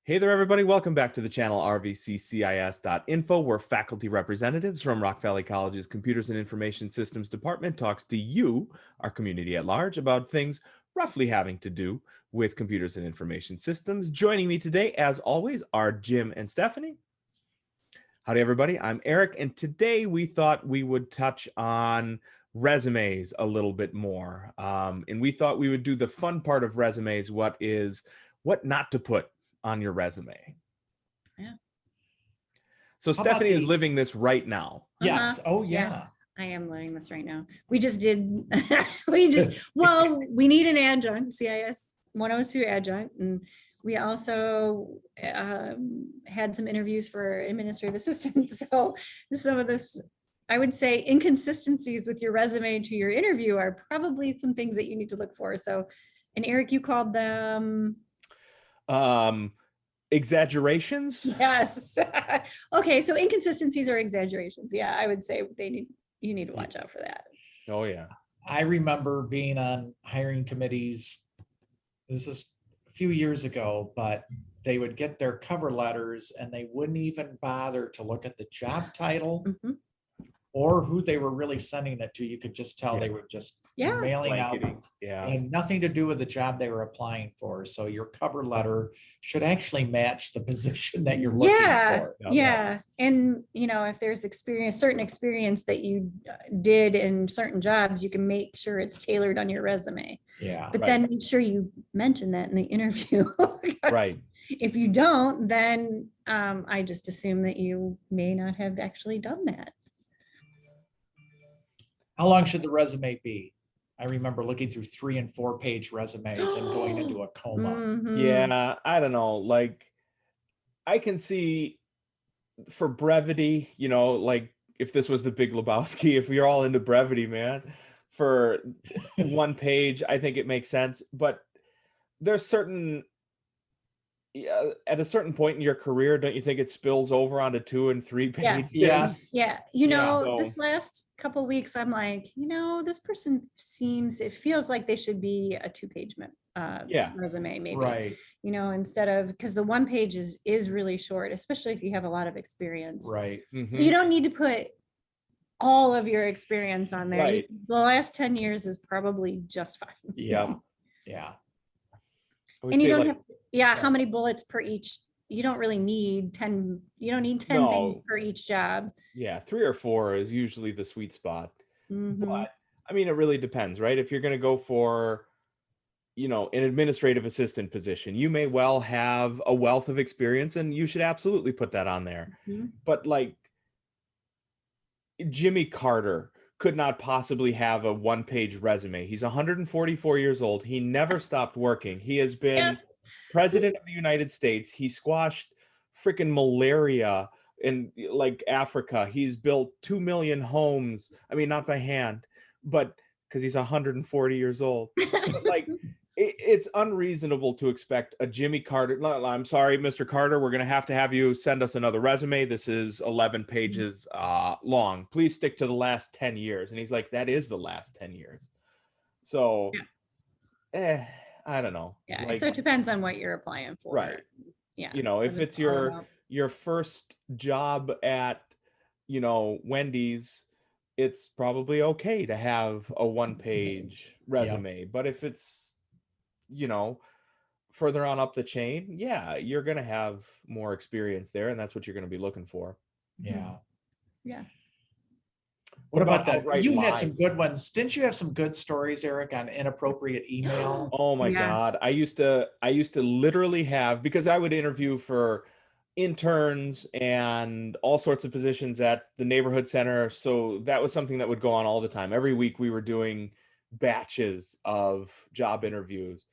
Hey there, everybody. Welcome back to the channel RVCCISinfo, where faculty representatives from Rock Valley College's Computers and Information Systems Department talks to you, our community at large, about things roughly having to do with computers and information systems. Joining me today, as always, are Jim and Stephanie. Howdy, everybody. I'm Eric, and today we thought we would touch on resumes a little bit more. And we thought we would do the fun part of resumes, what not to put on your resume. Yeah. So Stephanie is living this right now. Yes. Oh yeah. I am living this right now. We just did, we need an adjunct, CIS 102 adjunct. And we also had some interviews for administrative assistants. So some of this, I would say, inconsistencies with your resume to your interview are probably some things that you need to look for. So, and Eric, you called them exaggerations. Yes. Okay, so inconsistencies or exaggerations. Yeah, I would say you need to watch out for that. Oh yeah. I remember being on hiring committees. This is a few years ago, but they would get their cover letters and they wouldn't even bother to look at the job title or who they were really sending it to. You could just tell they were just mailing out and nothing to do with the job they were applying for. So your cover letter should actually match the position that you're looking for. Yeah. And if there's certain experience that you did in certain jobs, you can make sure it's tailored on your resume. Yeah. But then make sure you mention that in the interview. Right. If you don't, then I just assume that you may not have actually done that. How long should the resume be? I remember looking through 3- and 4-page resumes and going into a coma. Yeah, I don't know. Like, I can see for brevity, like if this was the Big Lebowski, if you're all into brevity, man, for 1 page, I think it makes sense. But there's certain, at a certain point in your career, don't you think it spills over onto 2 and 3 pages? Yes. Yeah. This last couple of weeks, I'm like, this person it feels like they should be a 2-page resume, maybe. Right. Instead of, because the 1 page is really short, especially if you have a lot of experience. Right. You don't need to put all of your experience on there. Right. The last 10 years is probably just fine. Yeah. Yeah. And you don't have, how many bullets per each? You don't really need 10. You don't need 10 things per each job. Yeah, 3 or 4 is usually the sweet spot. But I mean, it really depends, right? If you're going to go for, an administrative assistant position, you may well have a wealth of experience and you should absolutely put that on there. But like Jimmy Carter could not possibly have a 1-page resume. He's 144 years old. He never stopped working. He has been president of the United States. He squashed freaking malaria in like Africa. He's built 2 million homes. I mean, not by hand, but because he's 140 years old. But like, it's unreasonable to expect a Jimmy Carter. I'm sorry, Mr. Carter, we're going to have you send us another resume. This is 11 pages long. Please stick to the last 10 years. And he's like, that is the last 10 years. So, I don't know. Yeah. Like, so it depends on what you're applying for. Right. Yeah. If it's your first job at, Wendy's, it's probably okay to have a 1-page resume. But if it's, further on up the chain, you're going to have more experience there. And that's what you're going to be looking for. Yeah. Yeah. What about that? You had some good ones. Didn't you have some good stories, Eric, on inappropriate email? Oh my God. I used to literally have, because I would interview for interns and all sorts of positions at the neighborhood center. So that was something that would go on all the time. Every week we were doing batches of job interviews.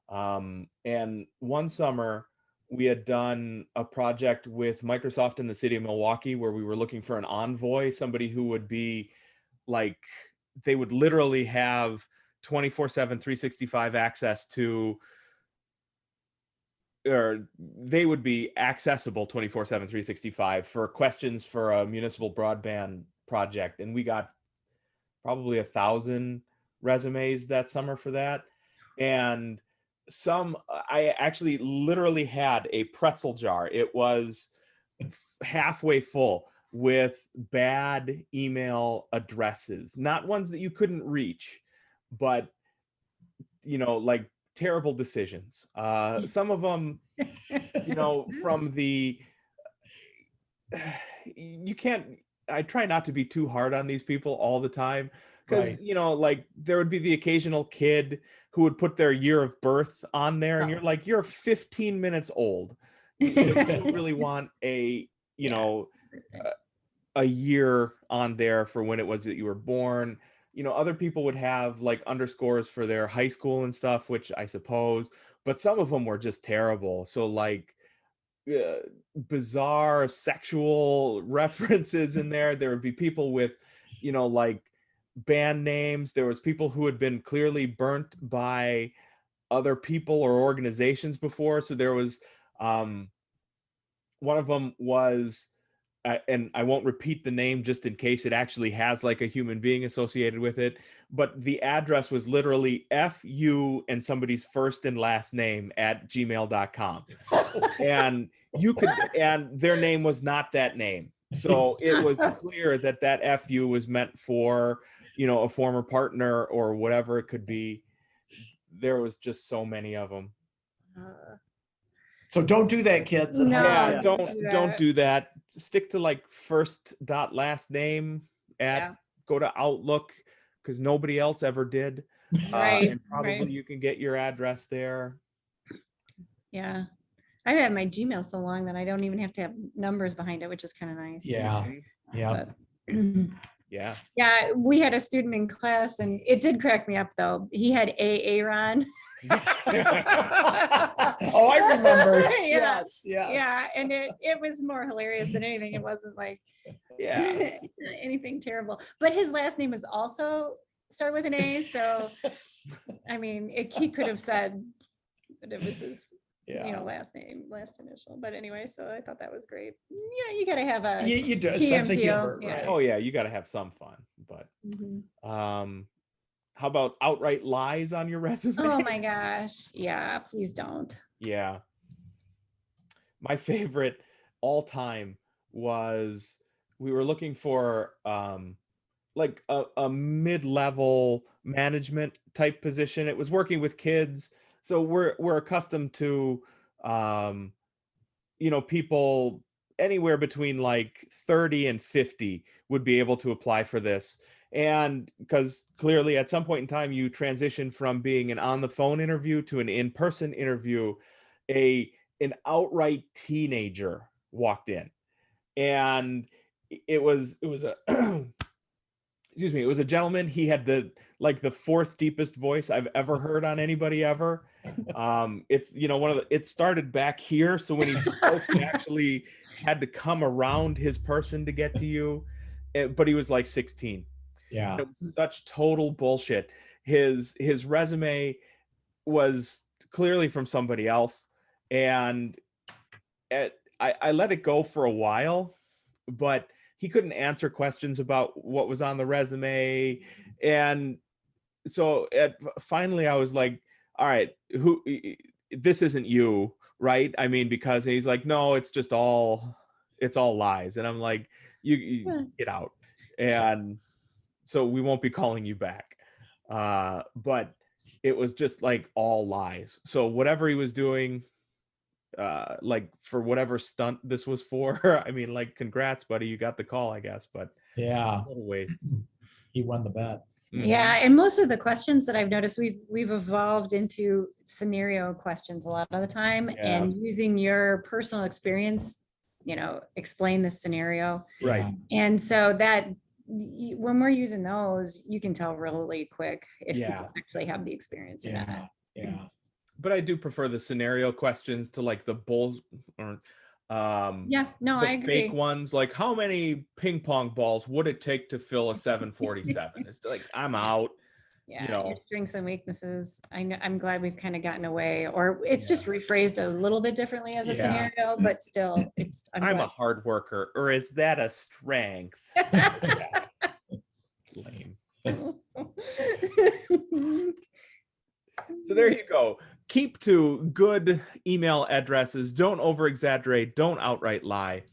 And one summer we had done a project with Microsoft in the city of Milwaukee where we were looking for an envoy, somebody who would be like, they would literally have 24/7, 365 access to, or they would be accessible 24/7, 365 for questions for a municipal broadband project. And we got probably 1,000 resumes that summer for that. And I actually literally had a pretzel jar. It was halfway full with bad email addresses, not ones that you couldn't reach, but like terrible decisions. Some of them, from the you can't. I try not to be too hard on these people all the time, because Right. like there would be the occasional kid who would put their year of birth on there, and you're like, you're 15 minutes old. You don't really want a a year on there for when it was that you were born. Other people would have like underscores for their high school and stuff, which I suppose, but some of them were just terrible. So like uh, bizarre sexual references in there. There would be people with, like band names. There was people who had been clearly burnt by other people or organizations before. So there was one of them was and I won't repeat the name just in case it actually has like a human being associated with it, but the address was literally FU and somebody's first and last name at gmail.com. And and their name was not that name. So it was clear that that FU was meant for, a former partner or whatever it could be. There was just so many of them. So don't do that, kids. At home. Yeah, No, don't do that. Stick to like first dot last name go to Outlook, because nobody else ever did. Right, And probably right. you can get your address there. Yeah. I've had my Gmail so long that I don't even have to have numbers behind it, which is kind of nice. Yeah. Yeah. But, Yeah. yeah, we had a student in class and it did crack me up though. He had Aaron. Oh, I remember. Yeah. Yes. Yes. Yeah, and it was more hilarious than anything. It wasn't like anything terrible. But his last name was also started with an A, so I mean, he could have said that it was his last name, last initial. But anyway, so I thought that was great. You got to have a You do a key sense of and peele, humor, right? Oh yeah, you got to have some fun. But how about outright lies on your resume? Oh my gosh, yeah, please don't. Yeah. My favorite all time was, we were looking for like a mid-level management type position. It was working with kids. So we're accustomed to people anywhere between like 30 and 50 would be able to apply for this. And because clearly at some point in time you transition from being an on the phone interview to an in-person interview, an outright teenager walked in, and it was a excuse me, it was a gentleman. He had the fourth deepest voice I've ever heard on anybody ever. It's it started back here, so when he spoke, he actually had to come around his person to get to you. But he was like 16. Yeah. It was such total bullshit. His resume was clearly from somebody else, and I let it go for a while, but he couldn't answer questions about what was on the resume. And so finally I was like, all right, this isn't you, right? I mean, because he's like, no, it's all lies. And I'm like, you get out. And so we won't be calling you back. But it was just like all lies. So whatever he was doing, like for whatever stunt this was for, I mean, like, congrats, buddy, you got the call, I guess. But yeah, a little waste. He won the bet. Yeah, and most of the questions that I've noticed, we've evolved into scenario questions a lot of the time, and using your personal experience, explain the scenario. Right. And so that when we're using those, you can tell really quick if people actually have the experience or not. Yeah. But I do prefer the scenario questions to like the bull or I agree. fake ones, like how many ping pong balls would it take to fill a 747? It's like, I'm out. Your strengths and weaknesses. I'm glad we've kind of gotten away, or it's just rephrased a little bit differently as a scenario, but still I'm a hard worker, or is that a strength? Lame. So there you go. keep to good email addresses. Don't over exaggerate. Don't outright lie.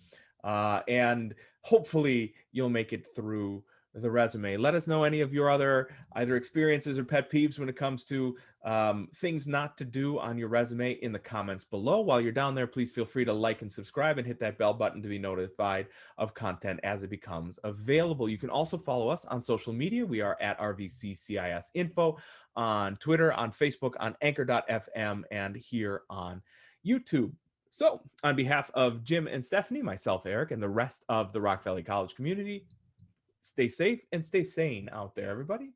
And hopefully you'll make it through the resume. Let us know any of your other either experiences or pet peeves when it comes to things not to do on your resume in the comments below. While you're down there, please feel free to like and subscribe and hit that bell button to be notified of content as it becomes available. You can also follow us on social media. We are at RVCCISInfo on Twitter, on Facebook, on anchor.fm, and here on YouTube. So, on behalf of Jim and Stephanie, myself, Eric, and the rest of the Rock Valley College community, stay safe and stay sane out there, everybody.